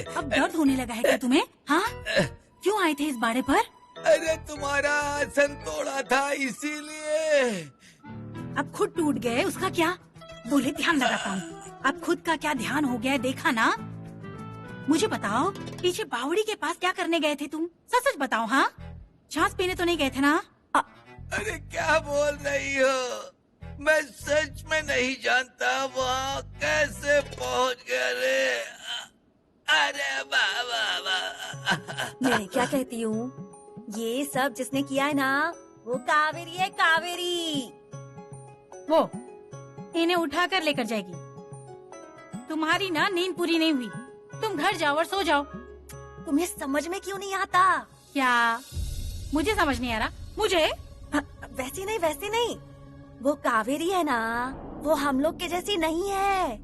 अब दर्द होने लगा है क्या तुम्हें? हाँ, क्यों आए थे इस बाड़े पर? अरे तुम्हारा आसन तोड़ा था इसीलिए। अब खुद टूट गए, उसका क्या? बोले ध्यान लगाता हूँ। अब खुद का क्या ध्यान हो गया है, देखा ना? मुझे बताओ, पीछे बावड़ी के पास क्या करने गए थे तुम? सच सच बताओ। हाँ, छाछ पीने तो नहीं गए थे ना? अरे क्या बोल रही हो? मैं सच में नहीं जानता वहाँ कैसे पहुँच गए रे। अरे बाबा। मैं क्या कहती हूँ, ये सब जिसने किया है ना, वो कावेरी है, कावेरी। वो इन्हें उठाकर लेकर जाएगी। तुम्हारी ना नींद पूरी नहीं हुई। तुम घर जाओ और सो जाओ। तुम्हें समझ में क्यों नहीं आता? क्या मुझे समझ नहीं आ रहा? मुझे वैसे नहीं, वो कावेरी है ना, वो हम लोग के जैसी नहीं है।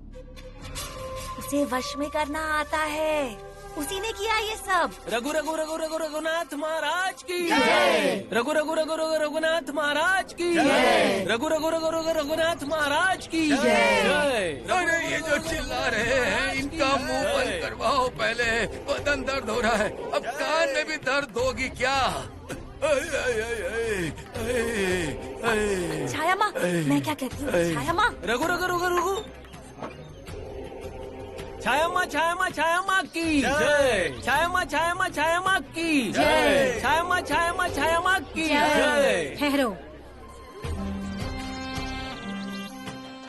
उसे वश में करना आता है, उसी ने किया ये सब। रघु रघु रघु रघु रघुनाथ महाराज की जय। रघु रघु रघु रघु रघुनाथ महाराज की जय। रघु रघु रघु रघु रघुनाथ महाराज की जय। अरे ये जो चिल्ला रहे हैं, इनका मुंह बंद करवाओ पहले। बदन दर्द हो रहा है, अब कान में भी दर्द होगी क्या? छाया माँ, मैं क्या कहती हूँ, छाया माँ। रघु रघु रघु रघु छाया माँ, छाया माँ, छाया माँ की जय। छाया माँ, छाया माँ, छाया माँ की जय। छाया माँ, छाया माँ, छाया माँ की जय। ठहरो,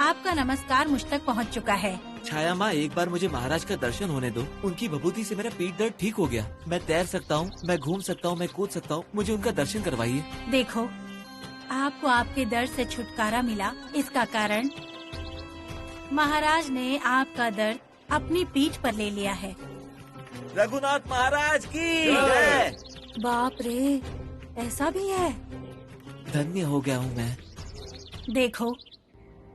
आपका नमस्कार मुझ तक पहुँच चुका है। छाया माँ, एक बार मुझे महाराज का दर्शन होने दो। उनकी विभूति से मेरा पीठ दर्द ठीक हो गया। मैं तैर सकता हूँ, मैं घूम सकता हूँ, मैं कूद सकता हूँ। मुझे उनका दर्शन करवाइए। देखो, आपको आपके दर्द से छुटकारा मिला, इसका कारण महाराज ने आपका दर्द अपनी पीठ पर ले लिया है। रघुनाथ महाराज की जय। बाप रे, ऐसा भी है? धन्य हो गया हूँ मैं। देखो,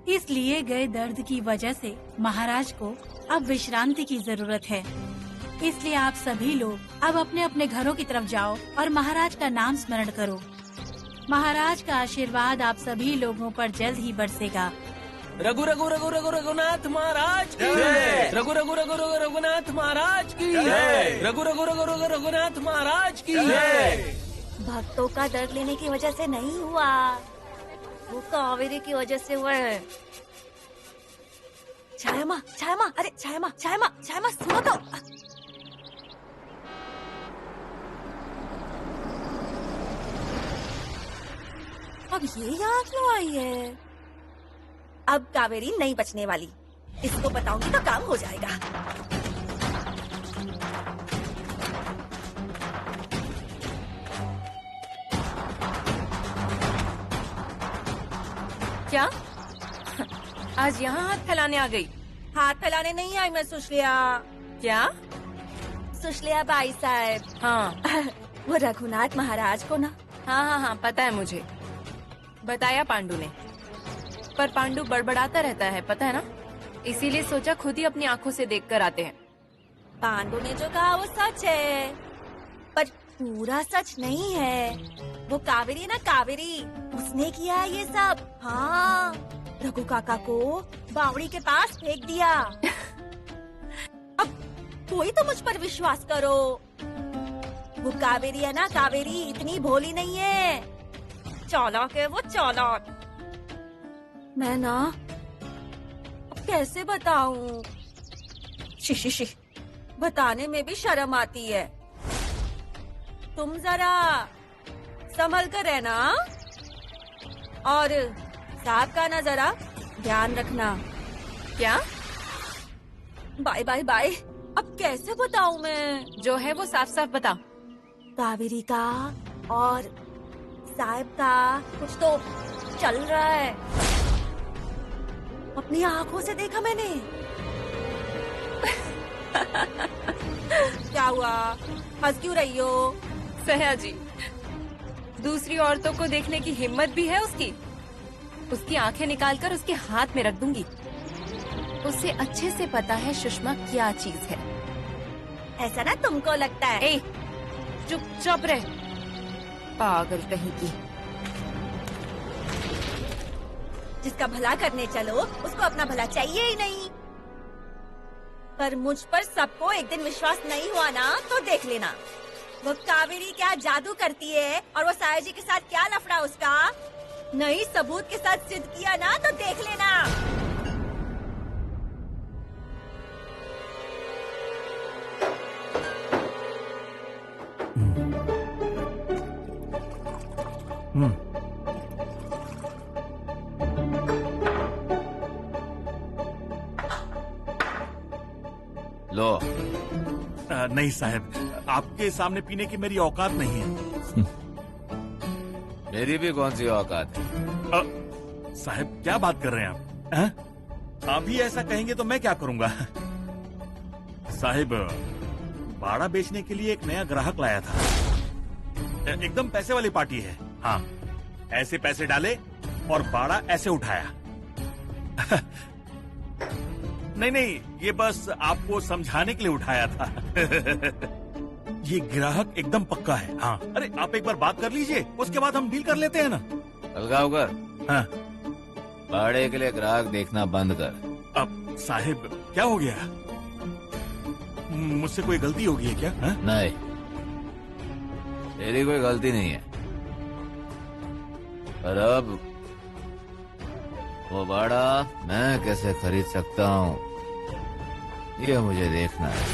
इस लिए गए दर्द की वजह से महाराज को अब विश्रांति की जरूरत है। इसलिए आप सभी लोग अब अपने अपने घरों की तरफ जाओ और महाराज का नाम स्मरण करो। महाराज का आशीर्वाद आप सभी लोगों पर जल्द ही बरसेगा। रघु रघु रघु रघु रघुनाथ महाराज की जय। रघु रघु रघु रघु रघुनाथ महाराज की जय। रघु रघु रघु रघु रघुनाथ महाराज की जय। भक्तों का दर्द लेने की वजह से नहीं हुआ, वो कावेरी की वजह से हुआ है। छाया माँ, छाया माँ, अरे छाया माँ, छाया माँ, छाया माँ, सुनो तो। अब ये यहाँ क्यों आई है? अब कावेरी नहीं बचने वाली। इसको बताऊंगी तो काम हो जाएगा। क्या आज यहाँ हाथ फैलाने आ गई? हाथ फैलाने नहीं आई मैं, सुशलिया। क्या? सुशलिया बाई साहब। हाँ वो रघुनाथ महाराज को ना। हाँ, पता है मुझे, बताया पांडु ने। पर पांडु बड़बड़ाता रहता है, पता है ना? इसीलिए सोचा खुद ही अपनी आंखों से देख कर आते हैं। पांडु ने जो कहा वो सच है, पर पूरा सच नहीं है। वो कावेरी है ना, कावेरी, उसने किया है ये सब। हाँ, रघु काका को बावड़ी के पास फेंक दिया। अब कोई तो मुझ पर विश्वास करो। वो कावेरी है ना, कावेरी इतनी भोली नहीं है। चालाक है वो, चालाक। मैं ना अब कैसे बताऊं? शी, बताने में भी शर्म आती है। तुम जरा संभल कर रहना, और साहब का ना जरा ध्यान रखना। क्या? Bye bye bye. अब कैसे बताऊं मैं? जो है वो साफ साफ बता। कावेरी का और साहब का कुछ तो चल रहा है। अपनी आंखों से देखा मैंने। क्या हुआ? हंस क्यों रही हो? सया जी, दूसरी औरतों को देखने की हिम्मत भी है उसकी। उसकी आंखें निकालकर उसके हाथ में रख दूंगी। उसे अच्छे से पता है सुषमा क्या चीज है। ऐसा ना तुमको लगता है? ए, चुपचाप रह, पागल कहीं की। जिसका भला करने चलो उसको अपना भला चाहिए ही नहीं। पर मुझ पर सबको एक दिन विश्वास नहीं हुआ ना तो देख लेना, वो कावेरी क्या जादू करती है और वो साया जी के साथ क्या लफड़ा उसका, नई सबूत के साथ सिद्ध किया ना तो देख लेना। लो। नहीं साहब, आपके सामने पीने की मेरी औकात नहीं है। मेरी भी कौन सी औकात है? साहब क्या बात कर रहे हैं आप? आप ही ऐसा कहेंगे तो मैं क्या करूंगा? साहब बाड़ा बेचने के लिए एक नया ग्राहक लाया था, एकदम पैसे वाली पार्टी है। हाँ, ऐसे पैसे डाले और बाड़ा ऐसे उठाया। नहीं, ये बस आपको समझाने के लिए उठाया था। ये ग्राहक एकदम पक्का है। हाँ, अरे आप एक बार बात कर लीजिए, उसके बाद हम डील कर लेते हैं ना। अलगावकर, हाँ, भाड़े के लिए ग्राहक देखना बंद कर। अब साहिब क्या हो गया? मुझसे कोई गलती हो गई है क्या? हाँ? नहीं, तेरी कोई गलती नहीं है, पर अब वो भाड़ा मैं कैसे खरीद सकता हूँ ये मुझे देखना है।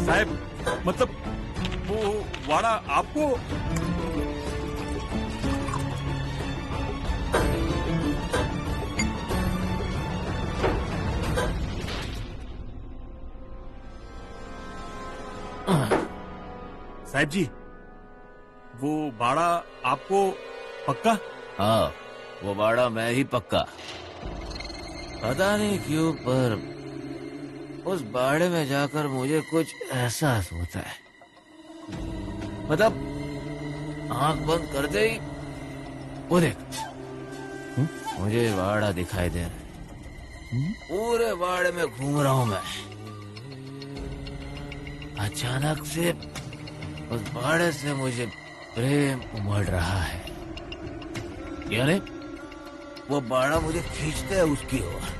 साहब मतलब वो वाड़ा आपको? साहब जी, वो बाड़ा आपको पक्का? हाँ, वो बाड़ा मैं ही पक्का। पता नहीं क्यों पर उस बाड़े में जाकर मुझे कुछ एहसास होता है। मतलब आंख बंद करते ही वो देख, मुझे बाड़ा दिखाई दे रहा है। पूरे बाड़े में घूम रहा हूँ मैं। अचानक से उस बाड़े से मुझे प्रेम उमड़ रहा है, यानी वो बाड़ा मुझे खींचता है उसकी ओर।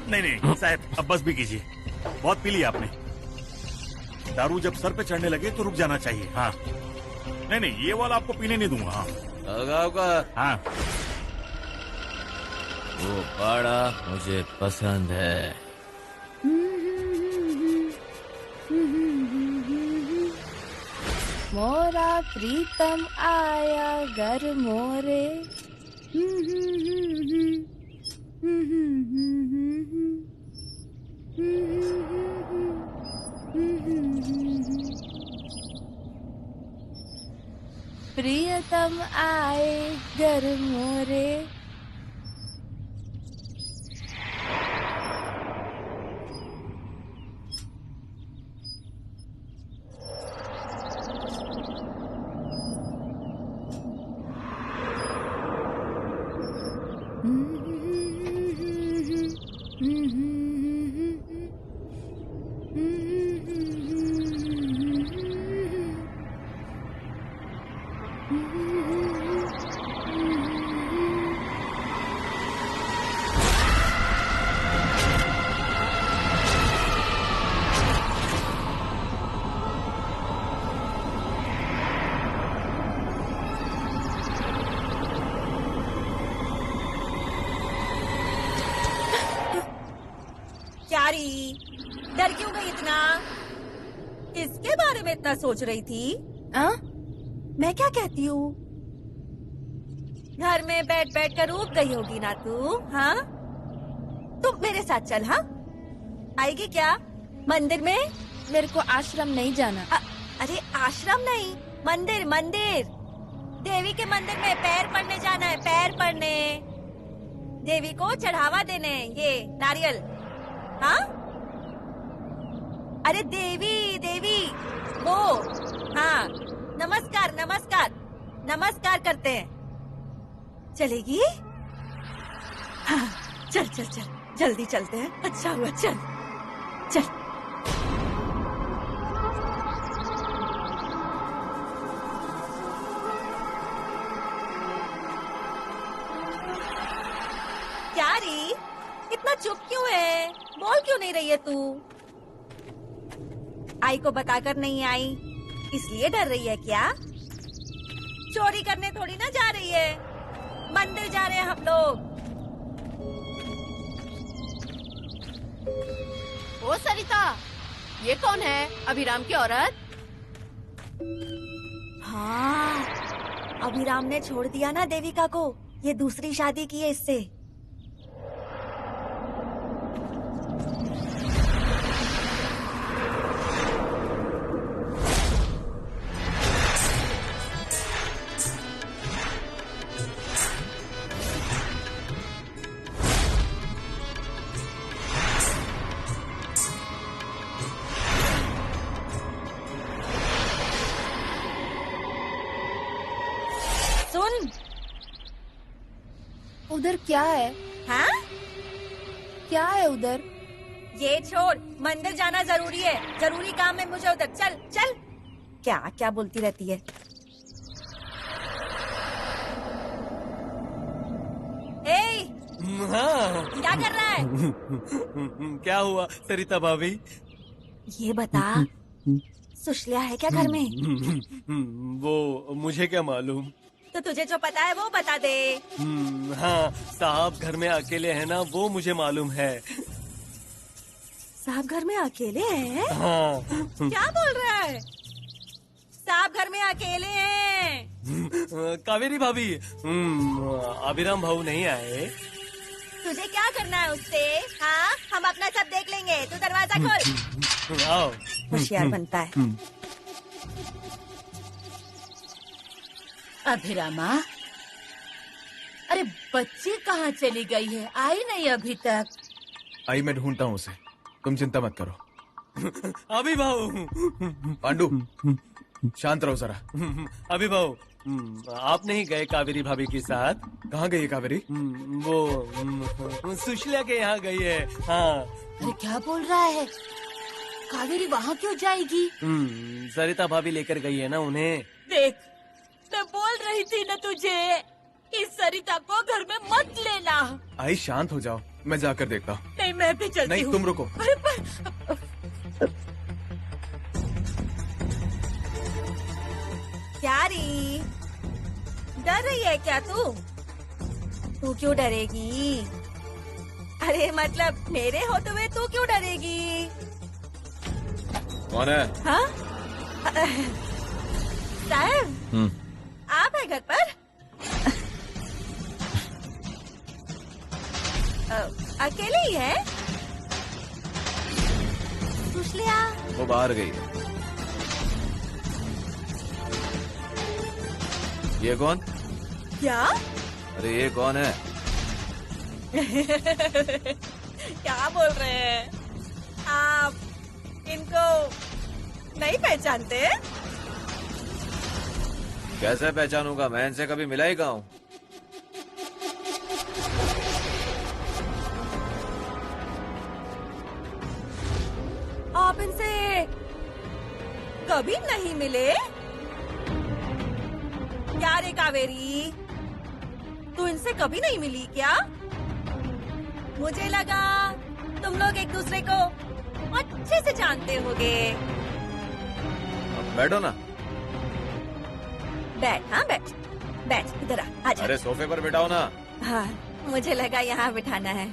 नहीं साहब, अब बस भी कीजिए, बहुत पी लिया आपने। दारू जब सर पे चढ़ने लगे तो रुक जाना चाहिए। हाँ, नहीं, ये वाला आपको पीने नहीं दूंगा। हाँ, अलगावकर, हाँ, वो बाड़ा मुझे पसंद है। मोरा प्रीतम आया घर मोरे। प्रियतम आए घर मोरे। डर क्यों गई इतना? किसके बारे में इतना सोच रही थी? मैं क्या कहती हूँ? घर में बैठ बैठ कर ऊब गई होगी ना तू? हाँ, तुम मेरे साथ चल। हाँ, आएगी क्या मंदिर में? मेरे को आश्रम नहीं जाना। अरे आश्रम नहीं, मंदिर। मंदिर, देवी के मंदिर में पैर पड़ने जाना है। पैर पड़ने, देवी को चढ़ावा देने, ये नारियल। हाँ, अरे देवी देवी वो। हाँ, नमस्कार नमस्कार नमस्कार करते हैं। चलेगी? हाँ, चल चल चल, जल्दी चलते हैं। अच्छा हुआ, चल चल। इतना चुप क्यों है? बोल क्यों नहीं रही है तू? आई को बताकर नहीं आई, इसलिए डर रही है क्या? चोरी करने थोड़ी ना जा रही है, मंदिर जा रहे हैं हम लोग। ओ सरिता, ये कौन है? अभिराम की औरत? हाँ, अभिराम ने छोड़ दिया ना देविका को, ये दूसरी शादी की है इससे। सुन, उधर क्या है? हाँ? क्या है उधर? ये छोड़, मंदिर जाना जरूरी है, जरूरी काम है मुझे उधर। चल चल। क्या क्या बोलती रहती है? ए, हाँ। क्या कर रहा है? क्या हुआ सरिता भाभी? ये बता, सुशल्या है क्या घर में? वो मुझे क्या मालूम। तो तुझे जो पता है वो बता दे। हाँ, साहब घर में अकेले है ना, वो मुझे मालूम है। साहब घर में अकेले हैं? हाँ। क्या बोल रहा है? साहब घर में अकेले हैं? कावेरी भाभी, अभिराम भाऊ नहीं आए। तुझे क्या करना है उससे? हाँ, हम अपना सब देख लेंगे, तू दरवाजा खोल। आओ। होशियार बनता है। अभिरामा, अरे बच्ची कहाँ चली गई है? आई नहीं अभी तक। आई, मैं ढूंढता हूँ उसे, तुम चिंता मत करो। अभी भाऊ। पांडु, शांत रहो जरा। अभी भाऊ, आप नहीं गए कावेरी भाभी के साथ? कहाँ गई है कावेरी? वो सुशल्या के यहाँ गई है। हाँ। अरे क्या बोल रहा है? कावेरी वहाँ क्यों जाएगी? सरिता भाभी लेकर गई है ना उन्हें। देख, मैं बोल रही थी ना तुझे, इस सरिता को घर में मत लेना। आई शांत हो जाओ, मैं जाकर देखता हूँ। नहीं, मैं भी चलती नहीं, हूँ। तुम रुको। अरे पर... क्या री, डर रही है क्या तू? तू क्यों डरेगी? अरे मतलब मेरे होते हुए तू क्यों डरेगी? कौन है? हाँ? साहब, आप है घर पर? अकेले ही है? सुशल्या? वो बाहर गई है। ये कौन? क्या? अरे ये कौन है? क्या बोल रहे हैं आप? इनको नहीं पहचानते? कैसे पहचानूंगा? मैं इनसे कभी मिला ही कहाँ हूँ? आप इनसे कभी नहीं मिले? क्या रे कावेरी, तू इनसे कभी नहीं मिली क्या? मुझे लगा तुम लोग एक दूसरे को अच्छे से जानते होगे। अब बैठो ना। बैठ, हाँ बैठ, बैठ इधर आजा। अरे सोफे पर बैठाओ ना। हाँ, मुझे लगा यहाँ बिठाना है।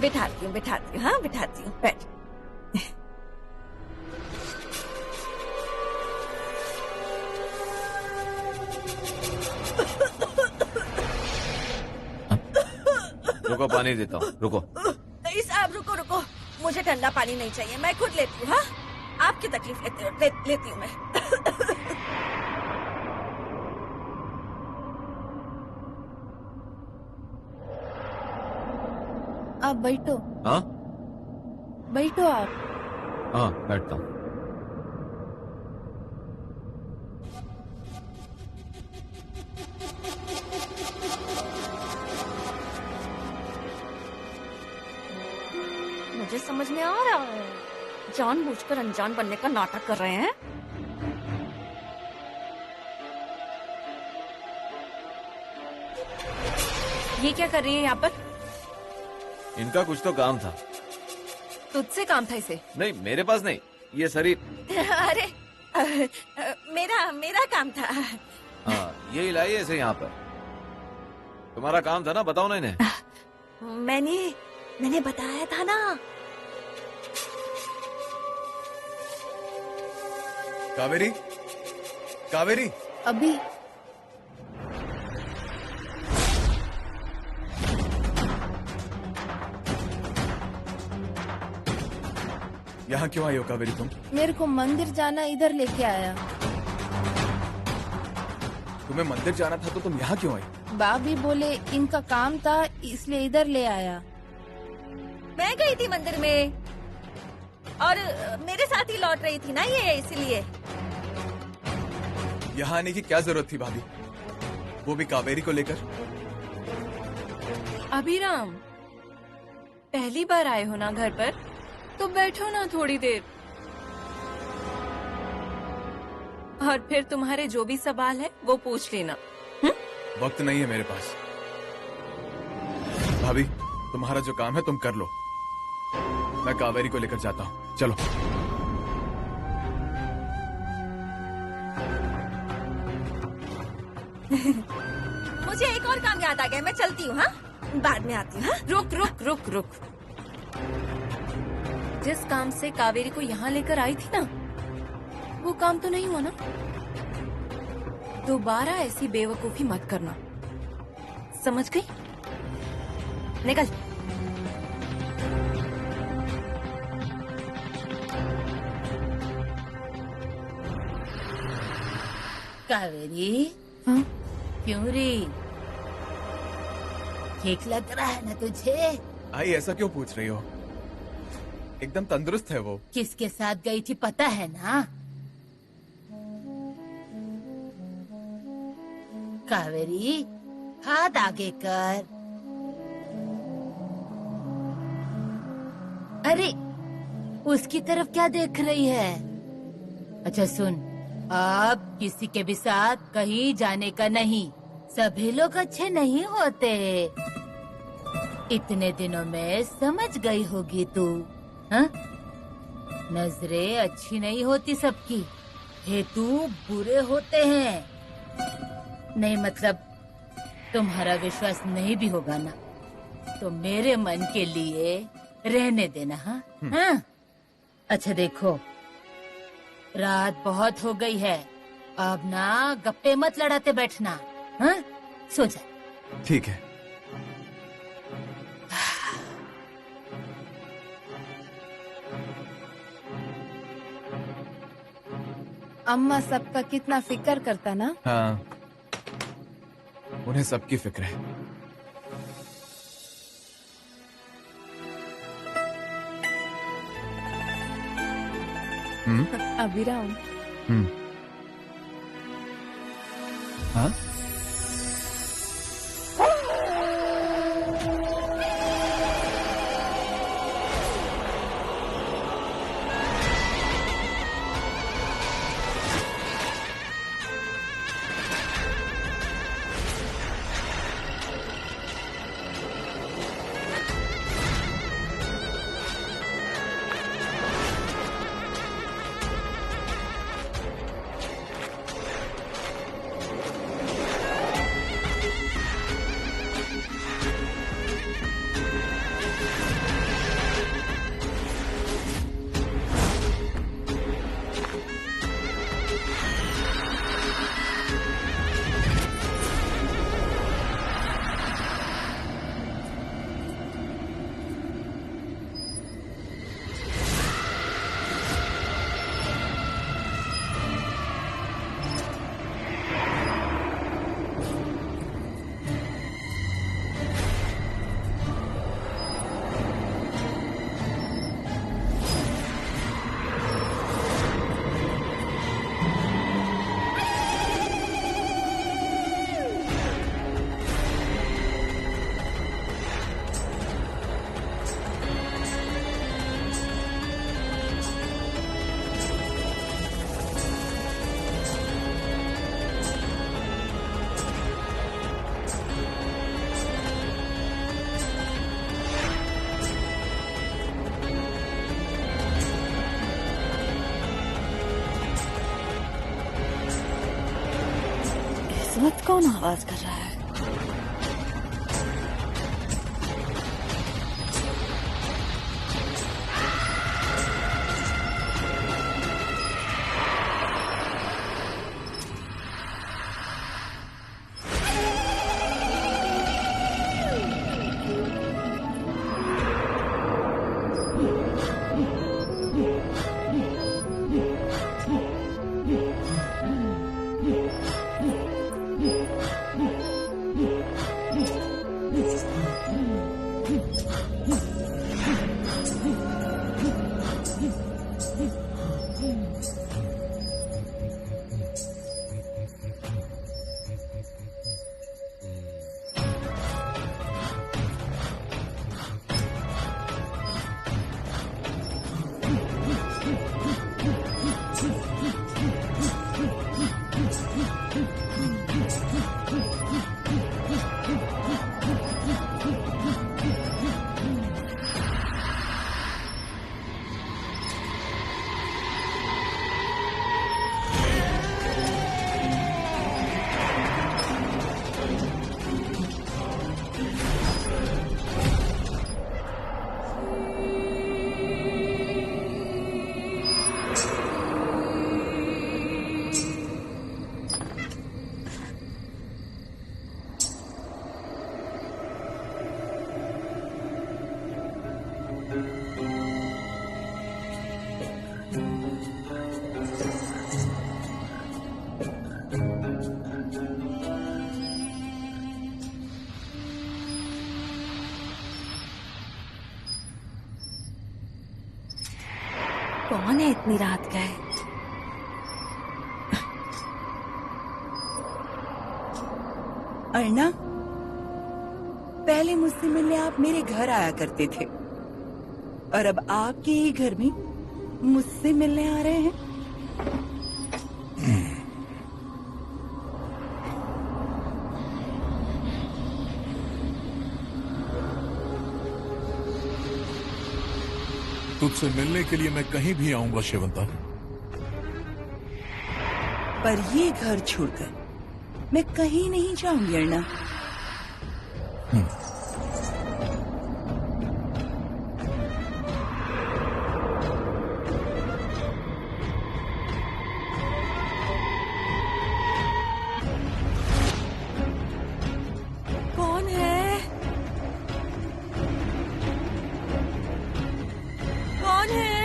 बिठाती हूँ, हाँ बिठाती हूँ, बैठ। रुको, पानी देता हूँ, रुको। नहीं साहब, रुको रुको, मुझे ठंडा पानी नहीं चाहिए, मैं खुद लेती हूँ। हाँ, आपकी तकलीफ लेती हूँ मैं। आप बैठो। हाँ बैठो आप। हाँ, बैठता हूँ। मुझे समझ में आ रहा है, जानबूझकर अनजान बनने का नाटक कर रहे हैं। ये क्या कर रही है यहाँ पर? इनका कुछ तो काम था। तुझसे काम था इसे। नहीं, मेरे पास नहीं, ये शरीर। अरे मेरा काम था। हाँ, ये लाइए इसे यहाँ पर। तुम्हारा काम था ना, बताओ ना इन्हें। मैंने बताया था ना। कावेरी, कावेरी, अभी यहाँ क्यों आई हो कावेरी तुम? मेरे को मंदिर जाना, इधर लेके आया। तुम्हें मंदिर जाना था तो तुम यहाँ क्यों आई? भाभी बोले इनका काम था, इसलिए इधर ले आया। मैं गई थी मंदिर में और मेरे साथ ही लौट रही थी ना ये, इसलिए। यहाँ आने की क्या जरूरत थी भाभी, वो भी कावेरी को लेकर? अभिराम, पहली बार आए हो ना घर पर, तो बैठो ना थोड़ी देर। और फिर तुम्हारे जो भी सवाल है वो पूछ लेना। वक्त नहीं है मेरे पास। भाभी, तुम्हारा जो काम है तुम कर लो, मैं कावेरी को लेकर जाता हूँ। चलो। मुझे एक और काम याद आ गया, मैं चलती हूँ। हाँ, बाद में आती हूँ। हाँ? रुक रुक रुक रुक। जिस काम से कावेरी को यहाँ लेकर आई थी ना, वो काम तो नहीं हुआ ना। दोबारा ऐसी बेवकूफी मत करना, समझ गई? निकल। कावेरी, हाँ? क्यों रे? ठीक लग रहा है ना तुझे? आई, ऐसा क्यों पूछ रही हो? एकदम तंदुरुस्त है वो। किसके साथ गई थी पता है ना? कावेरी, हाथ आगे कर। अरे, उसकी तरफ क्या देख रही है? अच्छा सुन, अब किसी के भी साथ कहीं जाने का नहीं। सभी लोग अच्छे नहीं होते। इतने दिनों में समझ गई होगी तू। हाँ? नजरें अच्छी नहीं होती सबकी, हेतु बुरे होते हैं। नहीं मतलब तुम्हारा विश्वास नहीं भी होगा ना, तो मेरे मन के लिए रहने देना। हाँ? हाँ? अच्छा देखो, रात बहुत हो गई है, अब ना गप्पे मत लड़ाते बैठना। हाँ? सो जा। ठीक है। अम्मा सबका कितना फिक्र करता ना। हाँ, उन्हें सबकी फिक्र है। अभिराम, हाँ? इस वक्त कौन आवाज कर रहा है? कौन है इतनी रात का है? अर्णा, पहले मुझसे मिलने आप मेरे घर आया करते थे और अब आपके ही घर में मुझसे मिलने आ रहे हैं। तुझसे मिलने के लिए मैं कहीं भी आऊंगा शिवंता। पर ये घर छोड़कर मैं कहीं नहीं जाऊंगी अर्णा। कौन है? कौन है?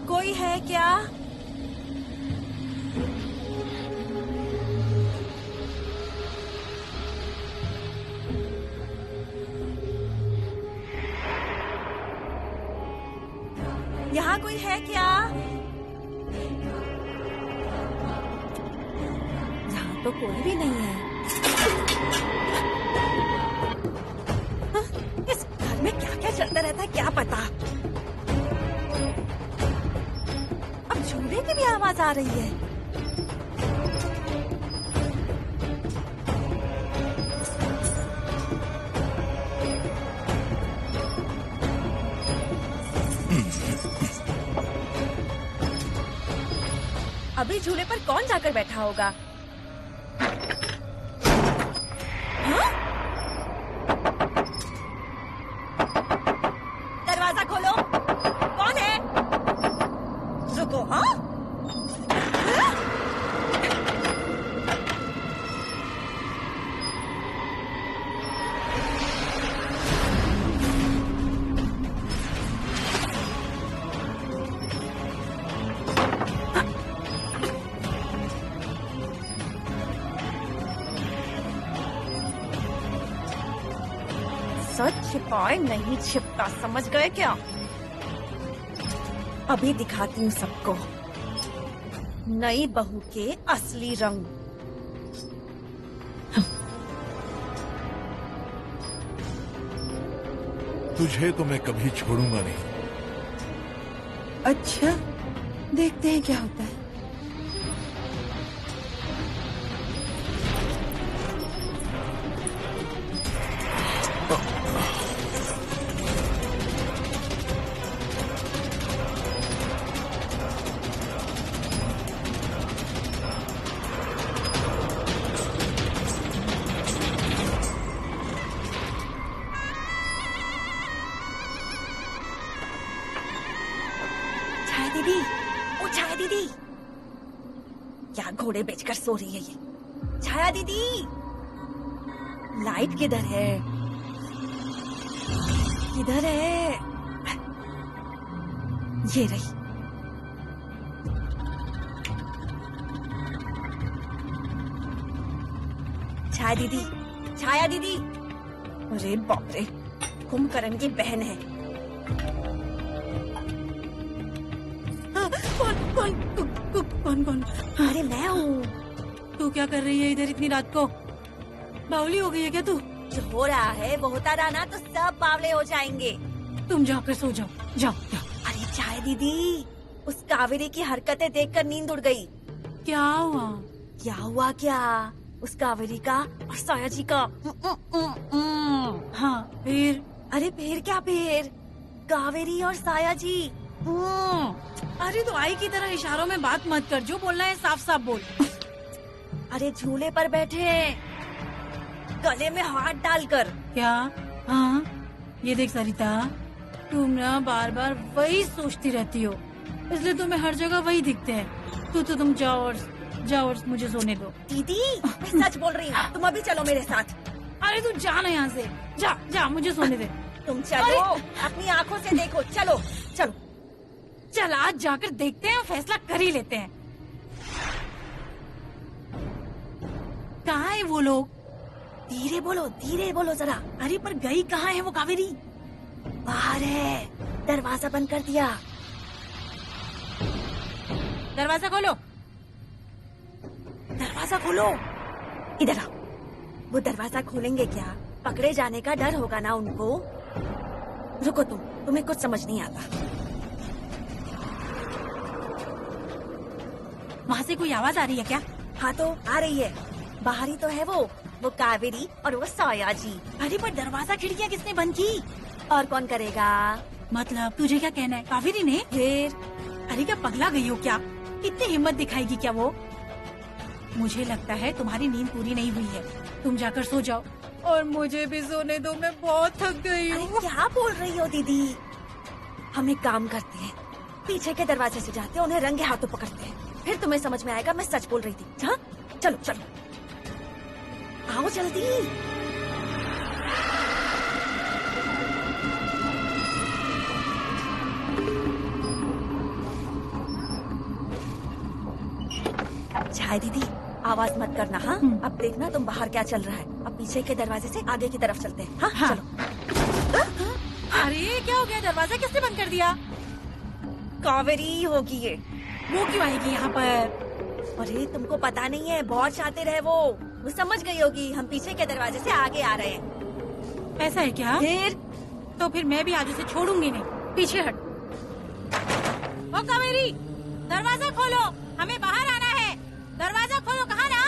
कोई है क्या? यहाँ कोई है क्या? यहाँ तो कोई भी नहीं है। हाँ, इस घर में क्या क्या चलता रहता है क्या पता। अब झूले की भी आवाज आ रही है। अभी झूले पर कौन जाकर बैठा होगा? हाँ? दरवाजा खोलो। कौन है? रुको। हाँ? हाँ? सच छिपाए नहीं छिपता, समझ गए क्या? अभी दिखाती हूँ सबको नई बहू के असली रंग। तुझे तो मैं कभी छोड़ूंगा नहीं। अच्छा, देखते हैं क्या होता है। क्या घोड़े बेचकर सो रही है ये। छाया दीदी, लाइट किधर है? किधर है? ये रही। छाया दीदी, छाया दीदी। अरे बाप रे, कुंभकर्ण की बहन है। कौन? अरे मैं हूँ। तू क्या कर रही है इधर इतनी रात को? बावली हो गई है क्या तू? जो हो रहा है वो होता रहा ना तो सब बावले हो जाएंगे। तुम जाकर सो जाओ, जाओ। अरे छाया दीदी, उस कावेरी की हरकतें देखकर नींद उड़ गई। क्या हुआ? क्या हुआ क्या? उस कावेरी का और साया जी का। हाँ फिर? अरे फिर क्या फिर? कावेरी और साया जी। अरे तो आई की तरह इशारों में बात मत कर, जो बोलना है साफ साफ बोल। अरे झूले पर बैठे हैं, गले में हाथ डालकर। क्या? हाँ ये देख सरिता, तुम ना बार बार वही सोचती रहती हो, इसलिए तुम्हें हर जगह वही दिखते हैं। तुम जाओ और मुझे सोने दो। दीदी मैं सच बोल रही हूँ, तुम अभी चलो मेरे साथ। अरे तू जा ना यहाँ से, जा मुझे सोने दे। तुम चलो, अपनी आँखों से देखो। चलो चलो चल, आज जाकर देखते हैं, फैसला कर ही लेते हैं। कहाँ है वो लोग? धीरे बोलो जरा। अरे पर गई कहाँ है वो कावेरी? बाहर है, दरवाजा बंद कर दिया। दरवाजा खोलो। दरवाजा खोलो। इधर आओ। वो दरवाजा खोलेंगे क्या? पकड़े जाने का डर होगा ना उनको। रुको तुम्हें कुछ समझ नहीं आता। वहाँ से कोई आवाज आ रही है क्या? हाँ तो आ रही है, बाहर ही तो है वो कावेरी और वो साया जी। अरे पर दरवाजा खिड़कियाँ किसने बंद की? और कौन करेगा? मतलब तुझे क्या कहना है, कावेरी ने? फिर? अरे क्या पगला गई हो क्या? इतनी हिम्मत दिखाएगी क्या वो? मुझे लगता है तुम्हारी नींद पूरी नहीं हुई है, तुम जाकर सो जाओ और मुझे भी सोने दो, मैं बहुत थक गई हूँ। क्या बोल रही हो दीदी? हम एक काम करते हैं, पीछे के दरवाजे से जाते हैं, उन्हें रंगे हाथों पकड़ते हैं, फिर तुम्हें समझ में आएगा मैं सच बोल रही थी। हाँ चलो आओ जल्दी। छाया दीदी आवाज मत करना। हाँ अब देखना तुम बाहर क्या चल रहा है। अब पीछे के दरवाजे से आगे की तरफ चलते हैं। हाँ चलो। अरे क्या हो गया? दरवाजा किसने बंद कर दिया? कावेरी होगी ये। वो क्यों आएगी यहाँ पर? अरे तुमको पता नहीं है, बहुत शातिर है वो समझ गई होगी हम पीछे के दरवाजे से आगे आ रहे हैं। ऐसा है क्या? फिर मैं भी आज उसे छोड़ूंगी नहीं। पीछे हट। ओ कावेरी, दरवाजा खोलो, हमें बाहर आना है। दरवाजा खोलो। कहाँ ना?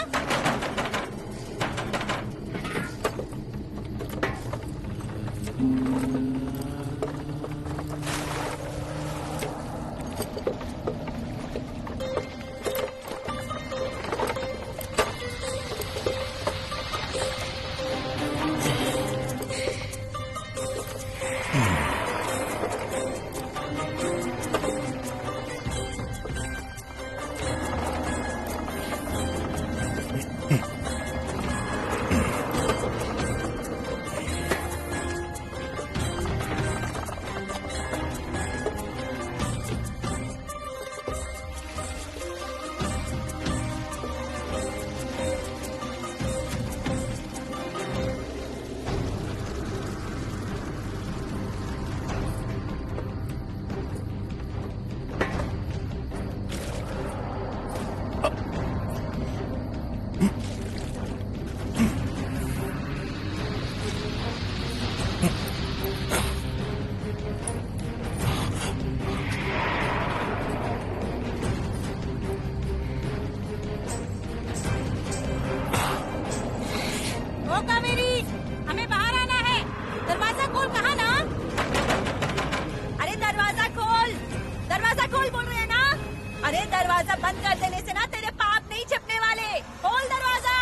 दरवाजा बंद कर देने से ना तेरे पाप नहीं छिपने वाले। खोल दरवाजा।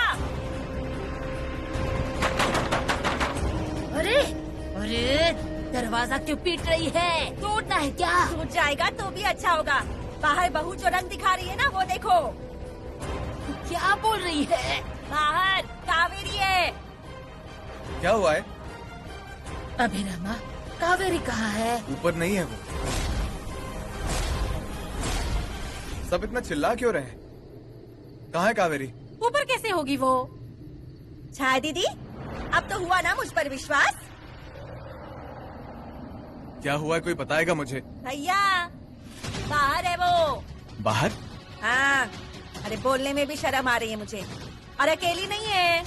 अरे अरे दरवाजा क्यों पीट रही है? तोड़ना है क्या? टूट जाएगा तो भी अच्छा होगा। बाहर बहू जो रंग दिखा रही है ना वो देखो। गई है। बाहर कावेरी है। क्या हुआ है? अभिरामा, कावेरी कहाँ है? ऊपर नहीं है वो। सब इतना चिल्ला क्यों रहे हैं? कहाँ है कावेरी? ऊपर कैसे होगी वो? छाया दीदी, अब तो हुआ ना मुझ पर विश्वास? क्या हुआ है, कोई बताएगा मुझे? भैया बाहर है वो। बाहर? हाँ, अरे बोलने में भी शर्म आ रही है मुझे। और अकेली नहीं है।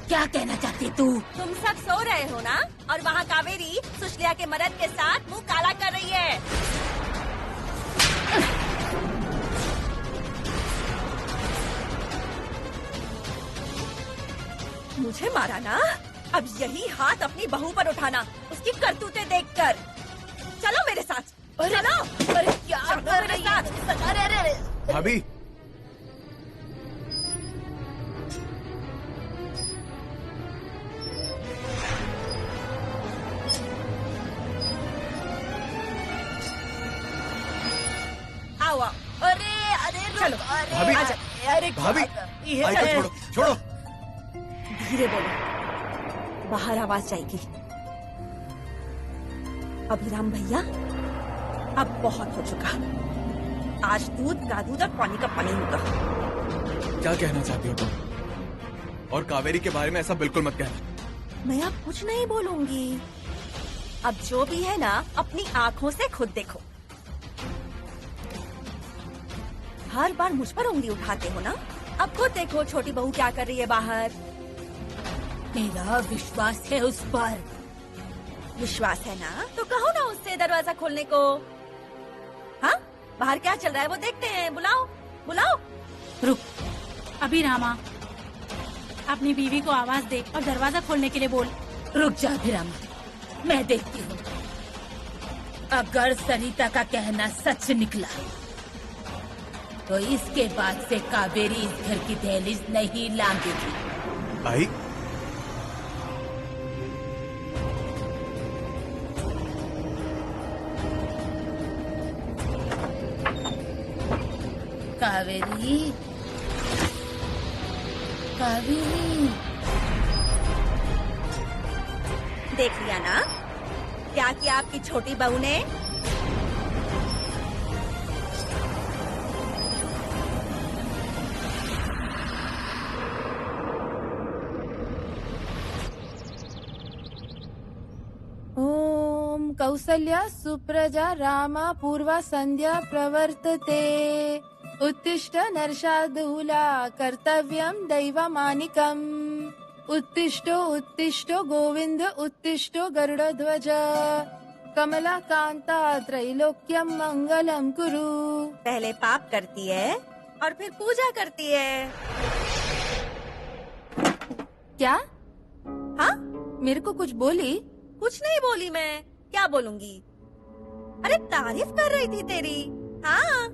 क्या कहना चाहती तू? तुम सब सो रहे हो ना, और वहाँ कावेरी सुशल्या के मर्द के साथ मुंह काला कर रही है। मुझे मारा ना, अब यही हाथ अपनी बहू पर उठाना, उसकी करतूतें देखकर। चलो मेरे साथ, चलो। अरे क्या चलो कर मेरे रही साथ। है? अरे भाभी, आओ आओ। अरे अरे चलो, भाभी, आजा। अरे भाभी, ये भाई को छोड़ो, छोड़ो। धीरे बोलो, बाहर आवाज जाएगी। अभिराम भैया, अब बहुत हो चुका। आज दूध का दूध और पानी का पानी होगा। क्या कहना चाहती हो तुम? और कावेरी के बारे में ऐसा बिल्कुल मत कहना। मैं अब कुछ नहीं बोलूंगी। अब जो भी है ना, अपनी आँखों से खुद देखो। हर बार मुझ पर उंगली उठाते हो ना, अब खुद देखो छोटी बहू क्या कर रही है बाहर। मेरा विश्वास है उस पर। विश्वास है ना, तो कहो ना उससे दरवाजा खोलने को। हाँ, बाहर क्या चल रहा है वो देखते हैं। बुलाओ बुलाओ। रुक अभिरामा, अपनी बीवी को आवाज दे और दरवाजा खोलने के लिए बोल। रुक जा अभिरामा, मैं देखती हूँ। अगर सरिता का कहना सच निकला तो इसके बाद से कावेरी इस घर की दहलीज नहीं लांघेगी। भाई, कावेरी, कावेरी, देख लिया ना क्या किया आपकी छोटी बहू ने। ओम कौसल्या सुप्रजा रामा पूर्वा संध्या प्रवर्तते। उत्तिष्ठ नरशार्दूला कर्तव्यं दैवमानिकम्। उत्तिष्ठो उत्तिष्ठो गोविंद उत्तिष्ठो गरुड़ध्वज। कमला कांता त्रैलोक्यम मंगलम कुरु। पहले पाप करती है और फिर पूजा करती है। क्या? हाँ, मेरे को कुछ बोली? कुछ नहीं बोली मैं, क्या बोलूंगी? अरे तारीफ कर रही थी तेरी। हाँ,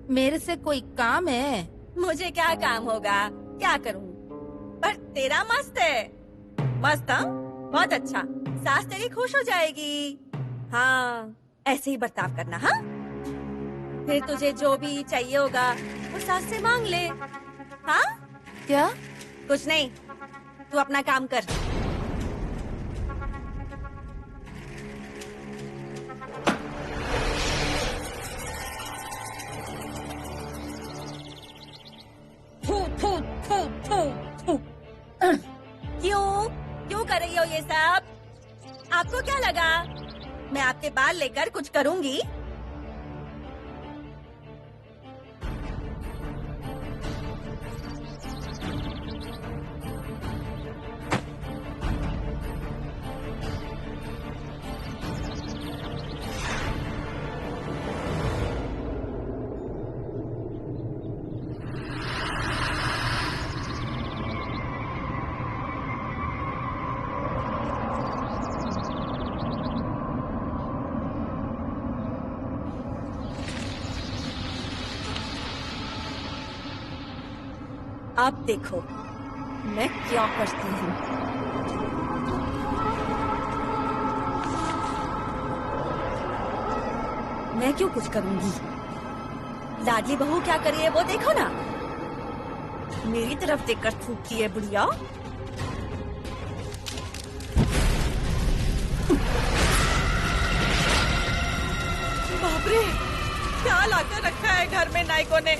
मेरे से कोई काम है? मुझे क्या काम होगा, क्या करूँ? पर तेरा मस्त है। मस्त? हाँ, बहुत अच्छा। सास तेरी खुश हो जाएगी। हाँ, ऐसे ही बर्ताव करना। हाँ, फिर तुझे जो भी चाहिए होगा वो सास से मांग ले। हाँ, क्या? कुछ नहीं, तू अपना काम कर। क्यों क्यों कर रही हो ये सब? आपको क्या लगा मैं आपके बाल लेकर कुछ करूंगी? अब देखो मैं क्या करती हूँ। मैं क्यों कुछ करूंगी? लाडली बहू क्या कर रही है वो देखो ना। मेरी तरफ देखकर थूकती है बुढ़िया। बाप रे, क्या लाकर रखा है घर में नायकों ने।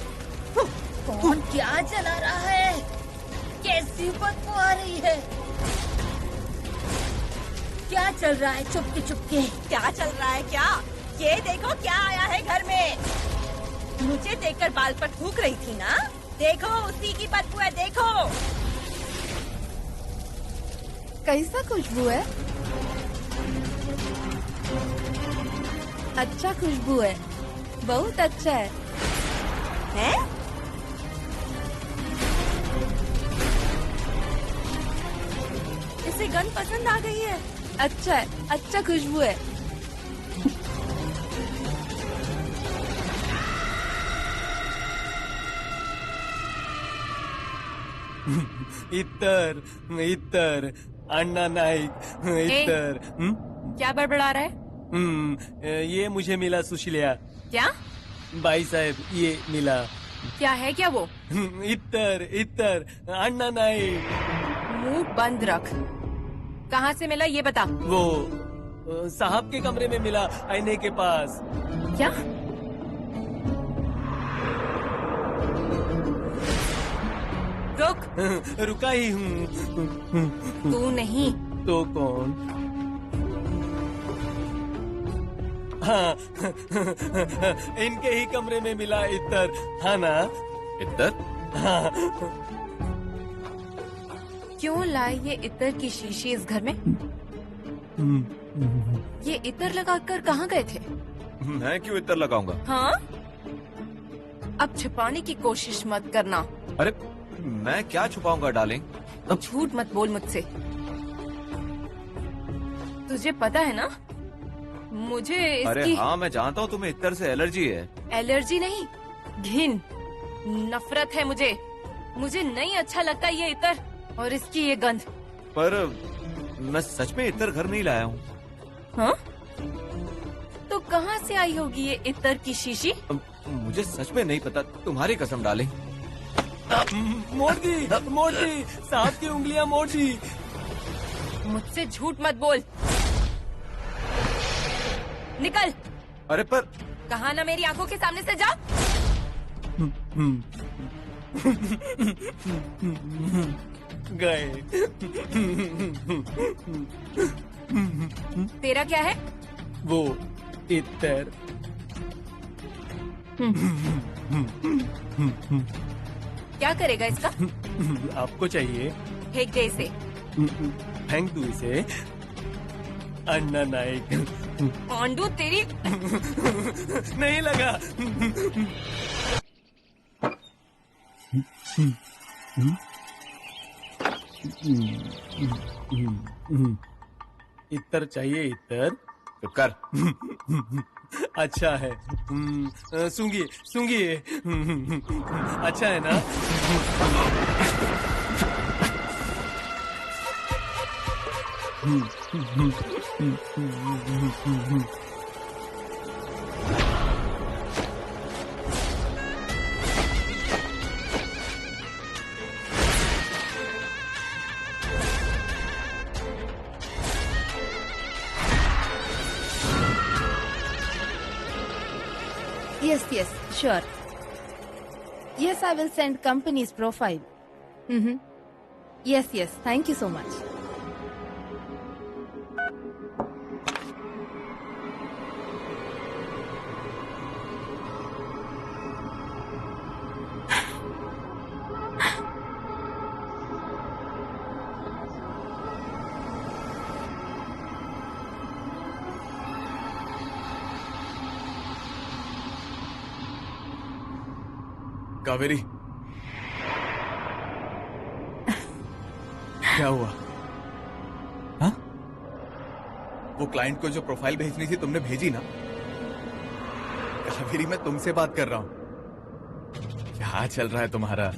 कौन क्या जला रहा है? कैसी बदबू आ रही है? क्या चल रहा है चुपके चुपके? क्या चल रहा है क्या? ये देखो क्या आया है घर में। मुझे देखकर बाल पर थूक रही थी ना? देखो उसी की बदबू है, देखो। कैसा खुशबू है? अच्छा खुशबू है, बहुत अच्छा है। हैं? इसे गन पसंद आ गई है। अच्छा है, अच्छा खुशबू है। इतर इतर अन्ना नाइक इतर। क्या बड़बड़ा रहा है? ये मुझे मिला सुशीलिया। क्या? भाई साहब ये मिला। क्या है क्या वो? इतर इतर अन्ना नाइक। मुंह बंद रख। कहाँ से मिला ये बता। वो साहब के कमरे में मिला, आईने के पास। क्या? रुक। रुका ही हूँ। तू नहीं तो कौन? हाँ इनके ही कमरे में मिला इतर, हाँ ना? इतर? हाँ। क्यों लाए ये इतर की शीशी इस घर में? ये इतर लगाकर कहाँ गए थे? मैं क्यों इतर लगाऊंगा? हाँ? अब छुपाने की कोशिश मत करना। अरे मैं क्या छुपाऊंगा डार्लिंग? अब झूठ मत बोल मुझसे। तुझे पता है ना, मुझे अरे इसकी हाँ मैं जानता हूँ तुम्हें इतर से एलर्जी है। एलर्जी नहीं, घिन, नफरत है मुझे। मुझे नहीं अच्छा लगता ये इतर और इसकी ये गंध। पर मैं सच में इतर घर नहीं लाया हूँ। हाँ? तो कहाँ से आई होगी ये इतर की शीशी? मुझे सच में नहीं पता, तुम्हारी कसम डार्लिंग। मोड़ दी साहब की उंगलियां मोड़ दी। मुझसे झूठ मत बोल। निकल। अरे पर कहा ना मेरी आंखों के सामने से जा। गए। तेरा क्या है? वो इतर। क्या करेगा इसका? आपको चाहिए? फेंक दे इसे। फेंक दूं इसे? अन्ना नाइक। पांडू तेरी। नहीं लगा। इतर चाहिए इतर? चुप कर। अच्छा है। सूंघिए। अच्छा है ना? Yes, sure. Yes, I will send company's profile. Yes, thank you so much. Kaveri क्या हुआ? हाँ? वो क्लाइंट को जो प्रोफाइल भेजनी थी तुमने भेजी ना? कावेरी मैं तुमसे बात कर रहा हूं। क्या चल रहा है तुम्हारा?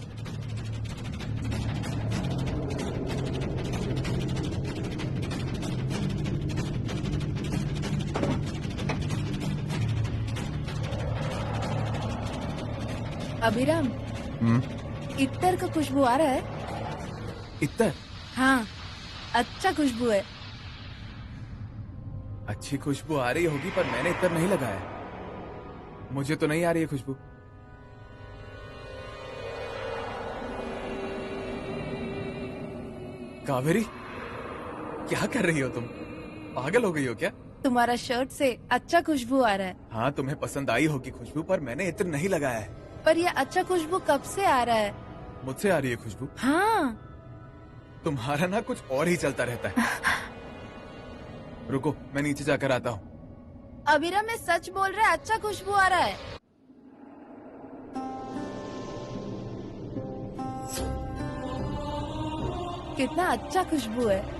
अभिराम, इत्तर का खुशबू आ रहा है। इत्तर? हाँ, अच्छा खुशबू है। अच्छी खुशबू आ रही होगी पर मैंने इत्तर नहीं लगाया। मुझे तो नहीं आ रही है खुशबू। कावेरी, क्या कर रही हो तुम? पागल हो गई हो क्या? तुम्हारा शर्ट से अच्छा खुशबू आ रहा है। हाँ, तुम्हें पसंद आई होगी खुशबू, पर मैंने इत्र नहीं लगाया है। पर ये अच्छा खुशबू कब से आ रहा है? मुझसे आ रही है खुशबू? हाँ। तुम्हारा ना कुछ और ही चलता रहता है। रुको, मैं नीचे जाकर आता हूँ। अभिराम मैं सच बोल रहा है, अच्छा खुशबू आ रहा है। कितना अच्छा खुशबू है।